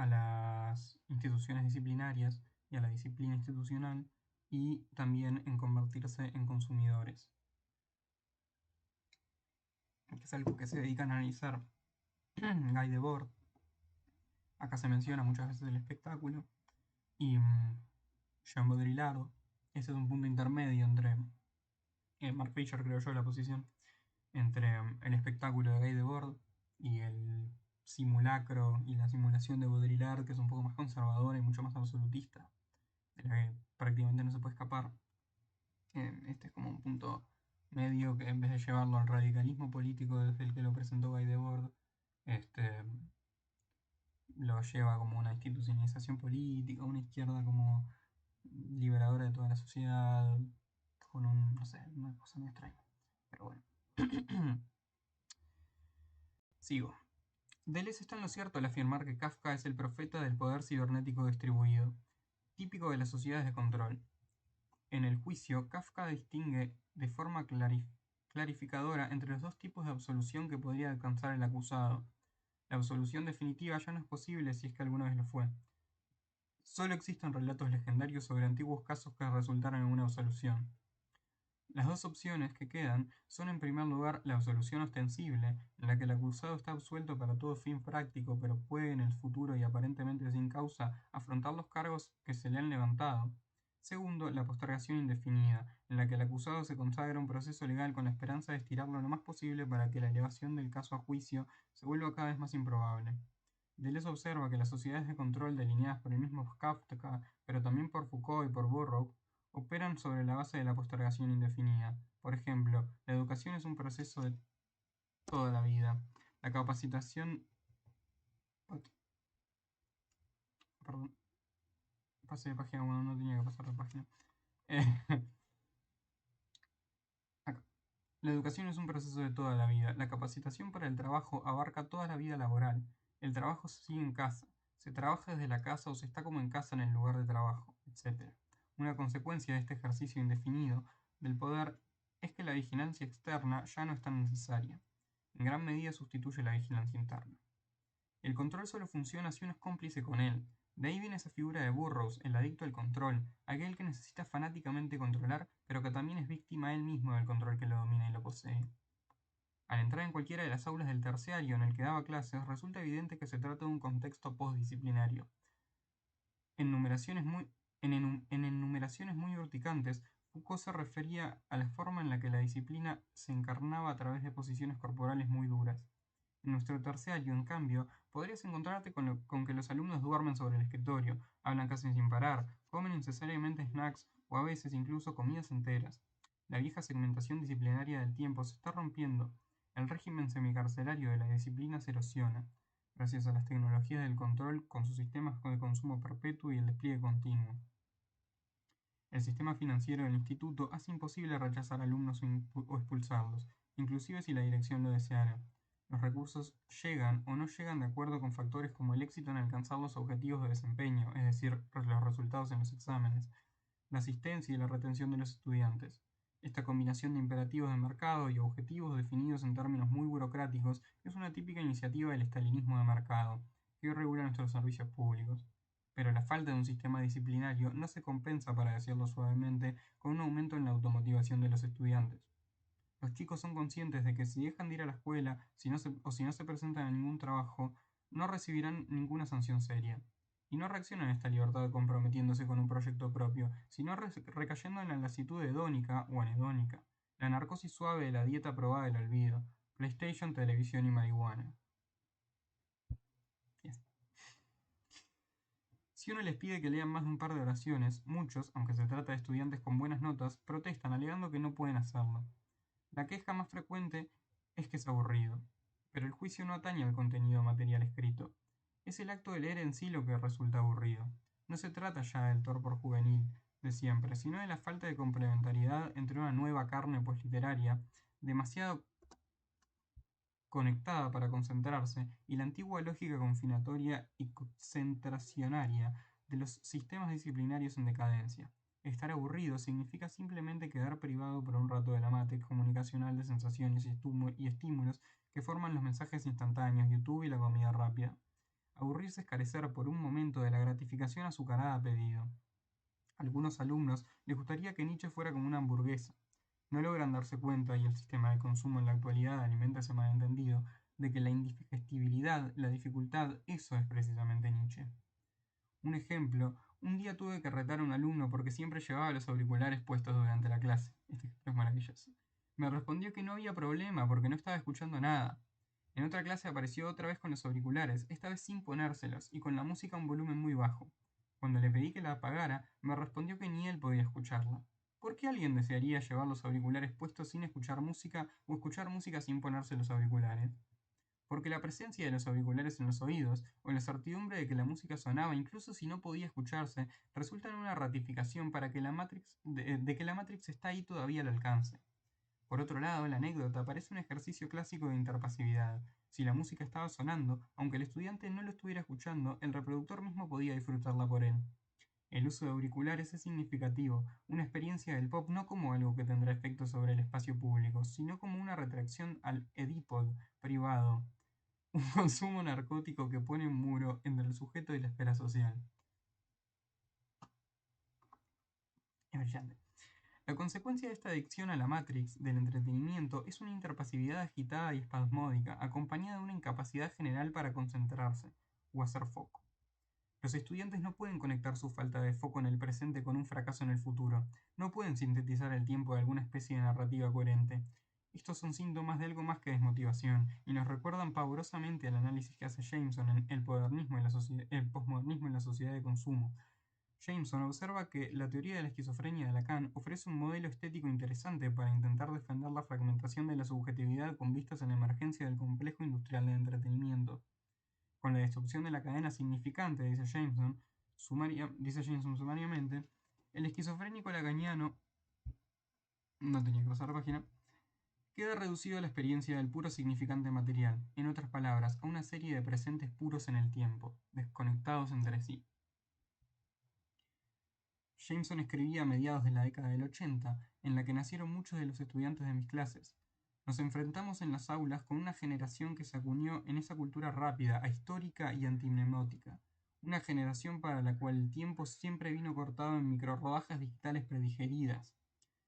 las instituciones disciplinarias y a la disciplina institucional y también en convertirse en consumidores, que es algo que se dedica a analizar Guy Debord. Acá se menciona muchas veces el espectáculo y Jean Baudrillard. Ese es un punto intermedio entre Mark Fisher, creo yo, la posición entre el espectáculo de Guy Debord y el simulacro y la simulación de Baudrillard, que es un poco más conservadora y mucho más absolutista, de la que prácticamente no se puede escapar. Este es como un punto medio que en vez de llevarlo al radicalismo político desde el que lo presentó Guy Debord, este, lo lleva como una institucionalización política, una izquierda como liberadora de toda la sociedad, con no sé, una cosa muy extraña. Pero bueno. Sigo. Deleuze está en lo cierto al afirmar que Kafka es el profeta del poder cibernético distribuido, típico de las sociedades de control. En el juicio, Kafka distingue de forma clarificadora entre los dos tipos de absolución que podría alcanzar el acusado. La absolución definitiva ya no es posible si es que alguna vez lo fue. Solo existen relatos legendarios sobre antiguos casos que resultaron en una absolución. Las dos opciones que quedan son en primer lugar la absolución ostensible, en la que el acusado está absuelto para todo fin práctico, pero puede en el futuro y aparentemente sin causa afrontar los cargos que se le han levantado. Segundo, la postergación indefinida, en la que el acusado se consagra un proceso legal con la esperanza de estirarlo lo más posible para que la elevación del caso a juicio se vuelva cada vez más improbable. Deleuze observa que las sociedades de control delineadas por el mismo Kafka, pero también por Foucault y por Burroughs, operan sobre la base de la postergación indefinida. Por ejemplo, la educación es un proceso de toda la vida. La capacitación... Perdón, pasé de página cuando no tenía que pasar de página. Acá. La educación es un proceso de toda la vida. La capacitación para el trabajo abarca toda la vida laboral. El trabajo se sigue en casa. Se trabaja desde la casa o se está como en casa en el lugar de trabajo, etc. Una consecuencia de este ejercicio indefinido del poder es que la vigilancia externa ya no es tan necesaria. En gran medida sustituye la vigilancia interna. El control solo funciona si uno es cómplice con él. De ahí viene esa figura de Burroughs, el adicto al control, aquel que necesita fanáticamente controlar, pero que también es víctima él mismo del control que lo domina y lo posee. Al entrar en cualquiera de las aulas del terciario en el que daba clases, resulta evidente que se trata de un contexto postdisciplinario. En enumeraciones muy urticantes, Foucault se refería a la forma en la que la disciplina se encarnaba a través de posiciones corporales muy duras. En nuestro terciario, en cambio, podrías encontrarte con que los alumnos duermen sobre el escritorio, hablan casi sin parar, comen incesariamente snacks o a veces incluso comidas enteras. La vieja segmentación disciplinaria del tiempo se está rompiendo. El régimen semicarcelario de la disciplina se erosiona, gracias a las tecnologías del control con sus sistemas de consumo perpetuo y el despliegue continuo. El sistema financiero del instituto hace imposible rechazar alumnos o expulsarlos, inclusive si la dirección lo deseara. Los recursos llegan o no llegan de acuerdo con factores como el éxito en alcanzar los objetivos de desempeño, es decir, los resultados en los exámenes, la asistencia y la retención de los estudiantes. Esta combinación de imperativos de mercado y objetivos definidos en términos muy burocráticos es una típica iniciativa del estalinismo de mercado, que hoy regula nuestros servicios públicos. Pero la falta de un sistema disciplinario no se compensa, para decirlo suavemente, con un aumento en la automotivación de los estudiantes. Los chicos son conscientes de que si dejan de ir a la escuela o si no se presentan a ningún trabajo, no recibirán ninguna sanción seria. Y no reaccionan a esta libertad comprometiéndose con un proyecto propio, sino recayendo en la lasitud hedónica o anhedónica, la narcosis suave de la dieta probada del olvido, PlayStation, televisión y marihuana. Yes. Si uno les pide que lean más de un par de oraciones, muchos, aunque se trata de estudiantes con buenas notas, protestan alegando que no pueden hacerlo. La queja más frecuente es que es aburrido, pero el juicio no atañe al contenido material escrito. Es el acto de leer en sí lo que resulta aburrido. No se trata ya del torpor juvenil de siempre, sino de la falta de complementariedad entre una nueva carne posliteraria, demasiado conectada para concentrarse, y la antigua lógica confinatoria y concentracionaria de los sistemas disciplinarios en decadencia. Estar aburrido significa simplemente quedar privado por un rato de la matrix comunicacional de sensaciones y estímulos que forman los mensajes instantáneos, YouTube y la comida rápida. Aburrirse es carecer por un momento de la gratificación azucarada a pedido. A algunos alumnos les gustaría que Nietzsche fuera como una hamburguesa. No logran darse cuenta, y el sistema de consumo en la actualidad alimenta ese malentendido, de que la indigestibilidad, la dificultad, eso es precisamente Nietzsche. Un ejemplo: un día tuve que retar a un alumno porque siempre llevaba los auriculares puestos durante la clase. Este ejemplo es maravilloso. Me respondió que no había problema porque no estaba escuchando nada. En otra clase apareció otra vez con los auriculares, esta vez sin ponérselos y con la música a un volumen muy bajo. Cuando le pedí que la apagara, me respondió que ni él podía escucharla. ¿Por qué alguien desearía llevar los auriculares puestos sin escuchar música o escuchar música sin ponerse los auriculares? Porque la presencia de los auriculares en los oídos, o la certidumbre de que la música sonaba incluso si no podía escucharse, resulta en una ratificación para que de que la Matrix está ahí todavía al alcance. Por otro lado, la anécdota parece un ejercicio clásico de interpasividad. Si la música estaba sonando, aunque el estudiante no lo estuviera escuchando, el reproductor mismo podía disfrutarla por él. El uso de auriculares es significativo, una experiencia del pop no como algo que tendrá efecto sobre el espacio público, sino como una retracción al Edipod privado, un consumo narcótico que pone un muro entre el sujeto y la esfera social. Es brillante. La consecuencia de esta adicción a la Matrix del entretenimiento es una interpasividad agitada y espasmódica, acompañada de una incapacidad general para concentrarse o hacer foco. Los estudiantes no pueden conectar su falta de foco en el presente con un fracaso en el futuro, no pueden sintetizar el tiempo de alguna especie de narrativa coherente. Estos son síntomas de algo más que desmotivación, y nos recuerdan pavorosamente al análisis que hace Jameson en el posmodernismo en la sociedad de consumo. Jameson observa que la teoría de la esquizofrenia de Lacan ofrece un modelo estético interesante para intentar defender la fragmentación de la subjetividad con vistas a la emergencia del complejo industrial de entretenimiento. Con la destrucción de la cadena significante, dice Jameson sumariamente, el esquizofrénico lacaniano, no tenía que pasar página, queda reducido a la experiencia del puro significante material, en otras palabras, a una serie de presentes puros en el tiempo, desconectados entre sí. Jameson escribía a mediados de la década del 80, en la que nacieron muchos de los estudiantes de mis clases. Nos enfrentamos en las aulas con una generación que se acuñó en esa cultura rápida, ahistórica y antimnemótica. Una generación para la cual el tiempo siempre vino cortado en microrodajas digitales predigeridas.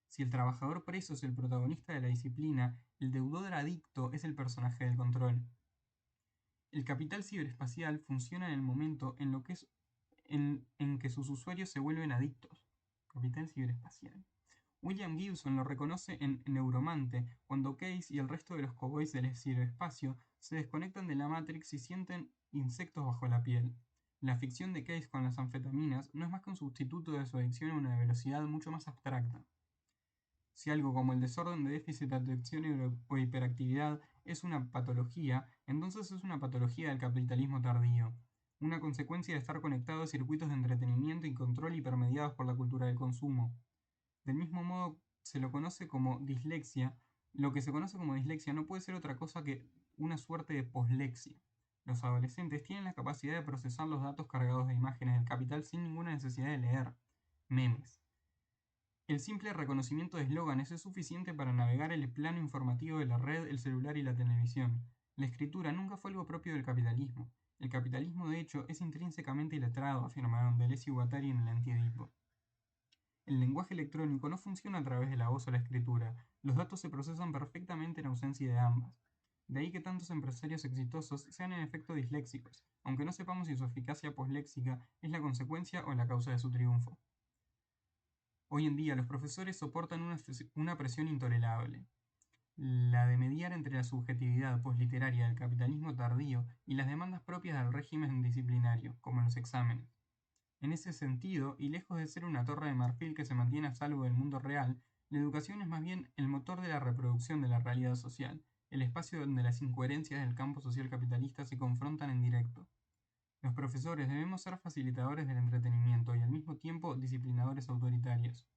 Si el trabajador preso es el protagonista de la disciplina, el deudor adicto es el personaje del control. El capital ciberespacial funciona en el momento en que sus usuarios se vuelven adictos. Capital ciberespacial. William Gibson lo reconoce en Neuromante, cuando Case y el resto de los cowboys del ciberespacio se desconectan de la Matrix y sienten insectos bajo la piel. La ficción de Case con las anfetaminas no es más que un sustituto de su adicción a una velocidad mucho más abstracta. Si algo como el desorden de déficit de atención o hiperactividad es una patología, entonces es una patología del capitalismo tardío. una consecuencia de estar conectado a circuitos de entretenimiento y control hipermediados por la cultura del consumo. Del mismo modo, se lo conoce como dislexia. Lo que se conoce como dislexia no puede ser otra cosa que una suerte de poslexia. Los adolescentes tienen la capacidad de procesar los datos cargados de imágenes del capital sin ninguna necesidad de leer. Memes. El simple reconocimiento de eslóganes es suficiente para navegar el plano informativo de la red, el celular y la televisión. La escritura nunca fue algo propio del capitalismo. El capitalismo, de hecho, es intrínsecamente iletrado, afirmaron Deleuze y Guattari en el Antiedipo. El lenguaje electrónico no funciona a través de la voz o la escritura. Los datos se procesan perfectamente en ausencia de ambas. De ahí que tantos empresarios exitosos sean en efecto disléxicos, aunque no sepamos si su eficacia posléxica es la consecuencia o la causa de su triunfo. Hoy en día los profesores soportan una presión intolerable, la de mediar entre la subjetividad posliteraria del capitalismo tardío y las demandas propias del régimen disciplinario, como los exámenes. En ese sentido, y lejos de ser una torre de marfil que se mantiene a salvo del mundo real, la educación es más bien el motor de la reproducción de la realidad social, el espacio donde las incoherencias del campo social capitalista se confrontan en directo. Los profesores debemos ser facilitadores del entretenimiento y al mismo tiempo disciplinadores autoritarios.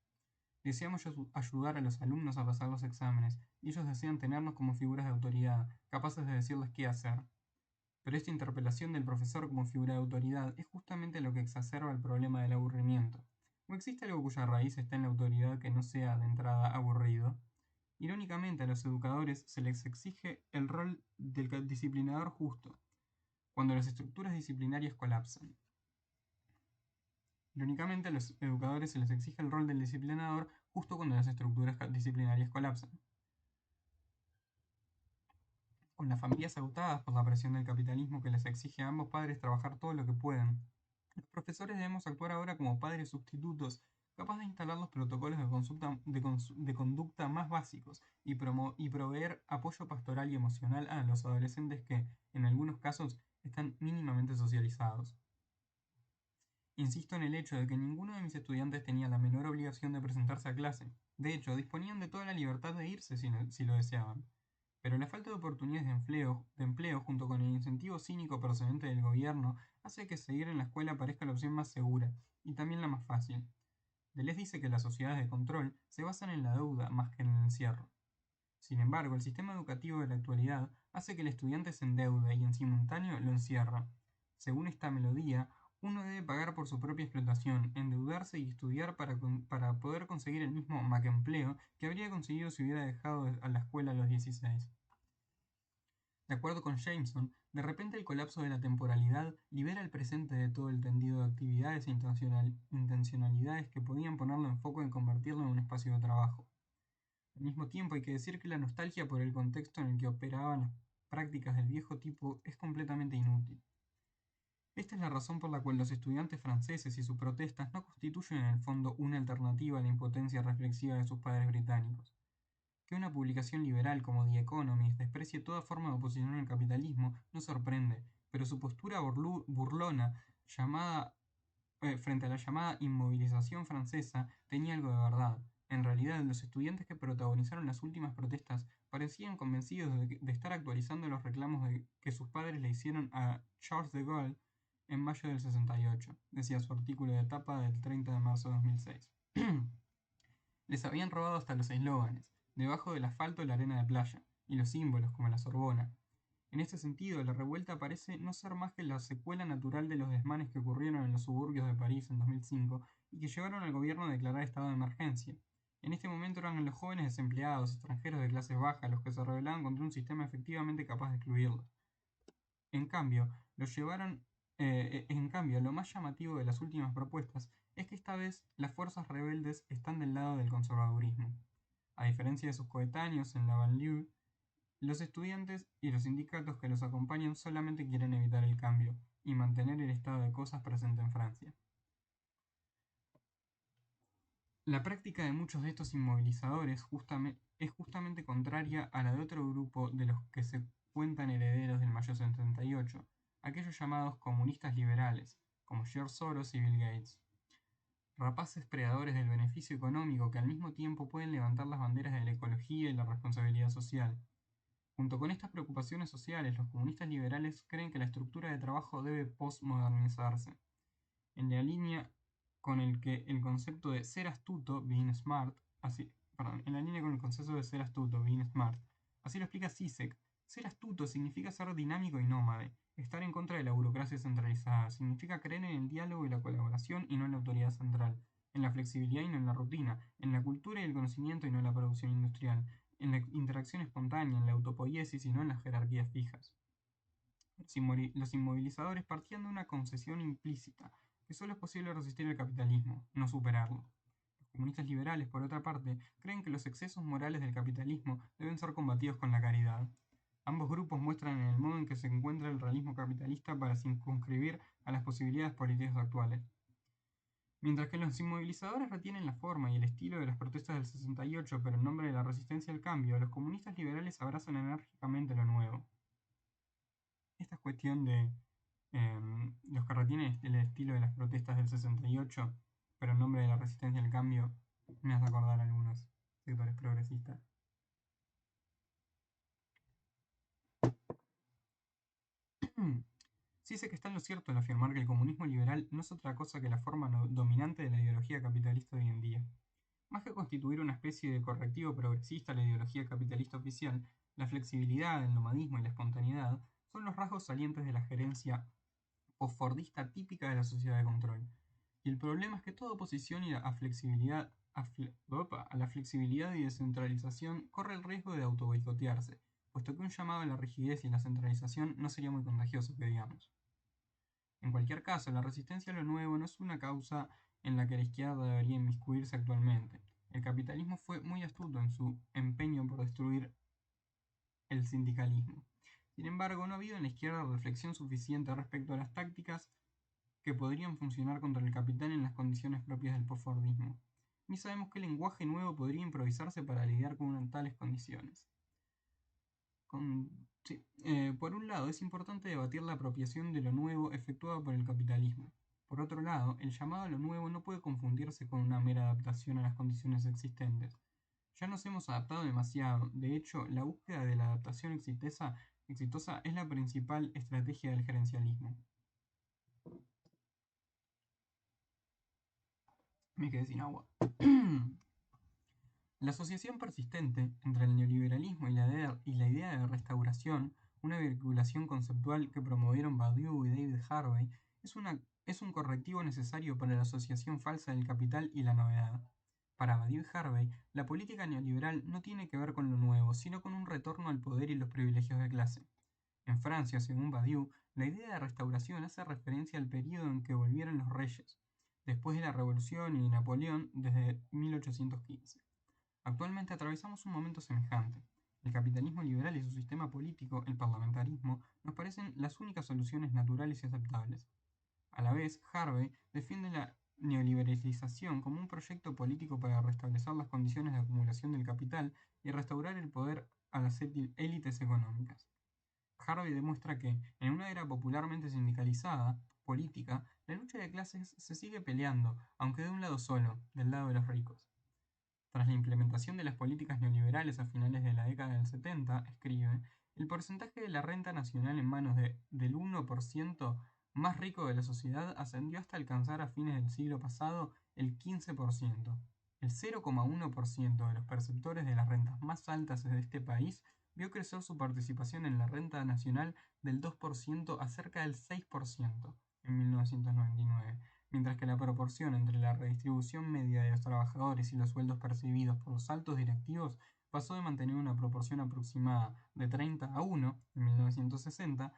Deseamos ayudar a los alumnos a pasar los exámenes, y ellos desean tenernos como figuras de autoridad, capaces de decirles qué hacer. Pero esta interpelación del profesor como figura de autoridad es justamente lo que exacerba el problema del aburrimiento. ¿O existe algo cuya raíz está en la autoridad que no sea de entrada aburrido? Irónicamente, a los educadores se les exige el rol del disciplinador justo, cuando las estructuras disciplinarias colapsan. Irónicamente, a los educadores se les exige el rol del disciplinador justo cuando las estructuras disciplinarias colapsan. Con las familias agotadas por la presión del capitalismo que les exige a ambos padres trabajar todo lo que pueden, los profesores debemos actuar ahora como padres sustitutos, capaces de instalar los protocolos de conducta más básicos y proveer apoyo pastoral y emocional a los adolescentes que, en algunos casos, están mínimamente socializados. Insisto en el hecho de que ninguno de mis estudiantes tenía la menor obligación de presentarse a clase. De hecho, disponían de toda la libertad de irse si lo deseaban. Pero la falta de oportunidades de empleo junto con el incentivo cínico procedente del gobierno hace que seguir en la escuela parezca la opción más segura y también la más fácil. Deleuze dice que las sociedades de control se basan en la deuda más que en el encierro. Sin embargo, el sistema educativo de la actualidad hace que el estudiante se endeude y en simultáneo lo encierra. Según esta melodía, uno debe pagar por su propia explotación, endeudarse y estudiar para poder conseguir el mismo empleo que habría conseguido si hubiera dejado a la escuela a los 16. De acuerdo con Jameson, de repente el colapso de la temporalidad libera el presente de todo el tendido de actividades e intencionalidades que podían ponerlo en foco en convertirlo en un espacio de trabajo. Al mismo tiempo hay que decir que la nostalgia por el contexto en el que operaban las prácticas del viejo tipo es completamente inútil. Esta es la razón por la cual los estudiantes franceses y sus protestas no constituyen en el fondo una alternativa a la impotencia reflexiva de sus padres británicos. Que una publicación liberal como The Economist desprecie toda forma de oposición al capitalismo no sorprende, pero su postura burlona frente a la llamada inmovilización francesa tenía algo de verdad. En realidad, los estudiantes que protagonizaron las últimas protestas parecían convencidos de estar actualizando los reclamos que sus padres le hicieron a Charles de Gaulle en mayo del 68, decía su artículo de tapa del 30 de marzo de 2006. Les habían robado hasta los eslóganes, debajo del asfalto la arena de playa, y los símbolos como la Sorbona. En este sentido, la revuelta parece no ser más que la secuela natural de los desmanes que ocurrieron en los suburbios de París en 2005 y que llevaron al gobierno a declarar estado de emergencia. En este momento eran los jóvenes desempleados, extranjeros de clases bajas, los que se rebelaban contra un sistema efectivamente capaz de excluirlos. En cambio, lo más llamativo de las últimas propuestas es que esta vez las fuerzas rebeldes están del lado del conservadurismo. A diferencia de sus coetáneos en la banlieue, los estudiantes y los sindicatos que los acompañan solamente quieren evitar el cambio y mantener el estado de cosas presente en Francia. La práctica de muchos de estos inmovilizadores es justamente contraria a la de otro grupo de los que se cuentan herederos del Mayo 78, aquellos llamados comunistas liberales, como George Soros y Bill Gates. Rapaces predadores del beneficio económico que al mismo tiempo pueden levantar las banderas de la ecología y la responsabilidad social. Junto con estas preocupaciones sociales, los comunistas liberales creen que la estructura de trabajo debe postmodernizarse, en la línea con el que el concepto de ser astuto, being smart, en la línea con el concepto de ser astuto, being smart. Así lo explica Zizek. Ser astuto significa ser dinámico y nómade. Estar en contra de la burocracia centralizada. Significa creer en el diálogo y la colaboración y no en la autoridad central. En la flexibilidad y no en la rutina. En la cultura y el conocimiento y no en la producción industrial. En la interacción espontánea, en la autopoiesis y no en las jerarquías fijas. Los inmovilizadores partían de una concesión implícita, que solo es posible resistir el capitalismo, no superarlo. Los comunistas liberales, por otra parte, creen que los excesos morales del capitalismo deben ser combatidos con la caridad. Ambos grupos muestran en el modo en que se encuentra el realismo capitalista para circunscribir a las posibilidades políticas actuales. Mientras que los inmovilizadores retienen la forma y el estilo de las protestas del 68, pero en nombre de la resistencia al cambio, los comunistas liberales abrazan enérgicamente lo nuevo. Esta cuestión de los que retienen el estilo de las protestas del 68, pero en nombre de la resistencia al cambio, me hace acordar a algunos sectores progresistas. Sí sé que está en lo cierto al afirmar que el comunismo liberal no es otra cosa que la forma dominante de la ideología capitalista hoy en día. Más que constituir una especie de correctivo progresista a la ideología capitalista oficial, la flexibilidad, el nomadismo y la espontaneidad son los rasgos salientes de la gerencia posfordista típica de la sociedad de control. Y el problema es que toda oposición a la flexibilidad y descentralización corre el riesgo de autoboicotearse, puesto que un llamado a la rigidez y la centralización no sería muy contagioso, que digamos. En cualquier caso, la resistencia a lo nuevo no es una causa en la que la izquierda debería inmiscuirse actualmente. El capitalismo fue muy astuto en su empeño por destruir el sindicalismo. Sin embargo, no ha habido en la izquierda reflexión suficiente respecto a las tácticas que podrían funcionar contra el capital en las condiciones propias del posfordismo. Ni sabemos qué lenguaje nuevo podría improvisarse para lidiar con tales condiciones. Por un lado, es importante debatir la apropiación de lo nuevo efectuada por el capitalismo. Por otro lado, el llamado a lo nuevo no puede confundirse con una mera adaptación a las condiciones existentes. Ya nos hemos adaptado demasiado. De hecho, la búsqueda de la adaptación exitosa es la principal estrategia del gerencialismo. Me quedé sin agua. La asociación persistente entre el neoliberalismo y la idea de restauración, una vinculación conceptual que promovieron Badiou y David Harvey, es un correctivo necesario para la asociación falsa del capital y la novedad. Para Badiou y Harvey, la política neoliberal no tiene que ver con lo nuevo, sino con un retorno al poder y los privilegios de clase. En Francia, según Badiou, la idea de restauración hace referencia al periodo en que volvieron los reyes, después de la Revolución y Napoleón desde 1815. Actualmente atravesamos un momento semejante. El capitalismo liberal y su sistema político, el parlamentarismo, nos parecen las únicas soluciones naturales y aceptables. A la vez, Harvey defiende la neoliberalización como un proyecto político para restablecer las condiciones de acumulación del capital y restaurar el poder a las élites económicas. Harvey demuestra que, en una era popularmente sindicalizada, política, la lucha de clases se sigue peleando, aunque de un lado solo, del lado de los ricos. Tras la implementación de las políticas neoliberales a finales de la década del 70, escribe, el porcentaje de la renta nacional en manos del 1% más rico de la sociedad ascendió hasta alcanzar a fines del siglo pasado el 15%. El 0,1% de los perceptores de las rentas más altas de este país vio crecer su participación en la renta nacional del 2% a cerca del 6% en 1999, mientras que la proporción entre la redistribución media de los trabajadores y los sueldos percibidos por los altos directivos pasó de mantener una proporción aproximada de 30:1 en 1970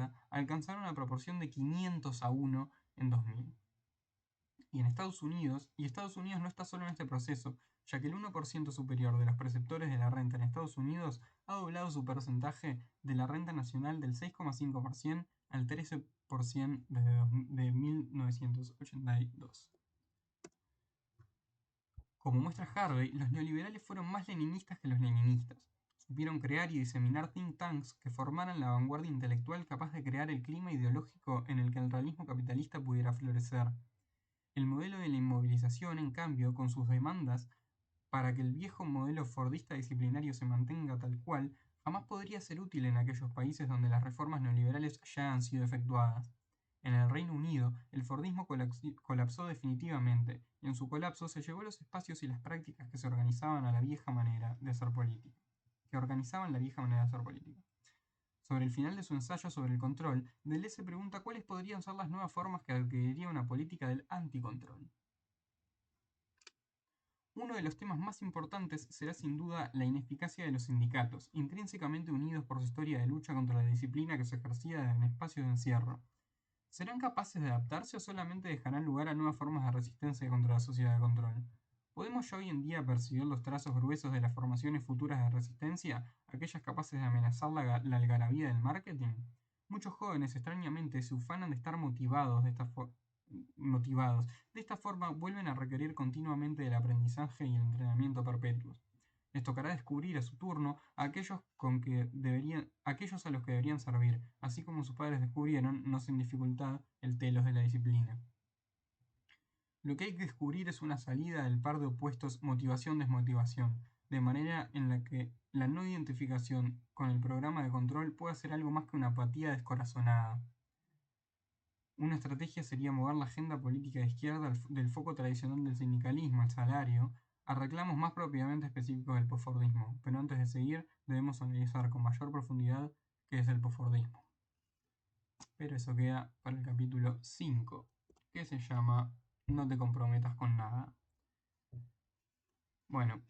a alcanzar una proporción de 500:1 en 2000. Estados Unidos no está solo en este proceso, ya que el 1% superior de los perceptores de la renta en Estados Unidos ha doblado su porcentaje de la renta nacional del 6,5% al 13% desde 1982. Como muestra Harvey, los neoliberales fueron más leninistas que los leninistas. Supieron crear y diseminar think tanks que formaran la vanguardia intelectual capaz de crear el clima ideológico en el que el realismo capitalista pudiera florecer. El modelo de la inmovilización, en cambio, con sus demandas para que el viejo modelo fordista disciplinario se mantenga tal cual, jamás podría ser útil en aquellos países donde las reformas neoliberales ya han sido efectuadas. En el Reino Unido, el Fordismo colapsó definitivamente, y en su colapso se llevó los espacios y las prácticas que organizaban la vieja manera de hacer política. Sobre el final de su ensayo sobre el control, Deleuze se pregunta cuáles podrían ser las nuevas formas que adquiriría una política del anticontrol. Uno de los temas más importantes será sin duda la ineficacia de los sindicatos, intrínsecamente unidos por su historia de lucha contra la disciplina que se ejercía en espacios de encierro. ¿Serán capaces de adaptarse o solamente dejarán lugar a nuevas formas de resistencia contra la sociedad de control? ¿Podemos ya hoy en día percibir los trazos gruesos de las formaciones futuras de resistencia, aquellas capaces de amenazar la algarabía del marketing? Muchos jóvenes extrañamente se ufanan de estar motivados. De esta forma vuelven a requerir continuamente el aprendizaje y el entrenamiento perpetuos. Les tocará descubrir a su turno a aquellos a los que deberían servir, así como sus padres descubrieron, no sin dificultad, el telos de la disciplina. Lo que hay que descubrir es una salida del par de opuestos motivación-desmotivación, de manera en la que la no identificación con el programa de control pueda ser algo más que una apatía descorazonada. Una estrategia sería mover la agenda política de izquierda del foco tradicional del sindicalismo, al salario, a reclamos más propiamente específicos del posfordismo, pero antes de seguir debemos analizar con mayor profundidad qué es el posfordismo. Pero eso queda para el capítulo 5, que se llama No te comprometas con nada. Bueno,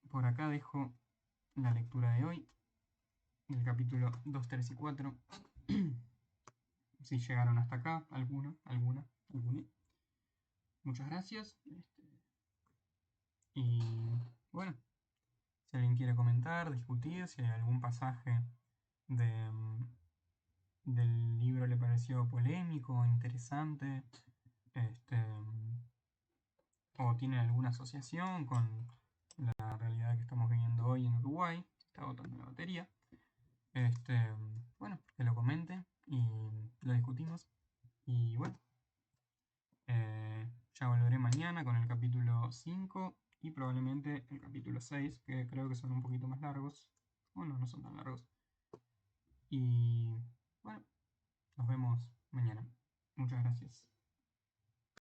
por acá dejo la lectura de hoy, del capítulo 2, 3 y 4. Si llegaron hasta acá, alguna. Muchas gracias. Y bueno, si alguien quiere comentar, discutir, si hay algún pasaje del libro le pareció polémico, interesante, o tiene alguna asociación con la realidad que estamos viviendo hoy en Uruguay, está agotando la batería, bueno, que lo comente y lo discutimos. Y bueno, ya volveré mañana con el capítulo 5 y probablemente el capítulo 6, que creo que son un poquito más largos. Bueno, no son tan largos. Y bueno, nos vemos mañana. Muchas gracias.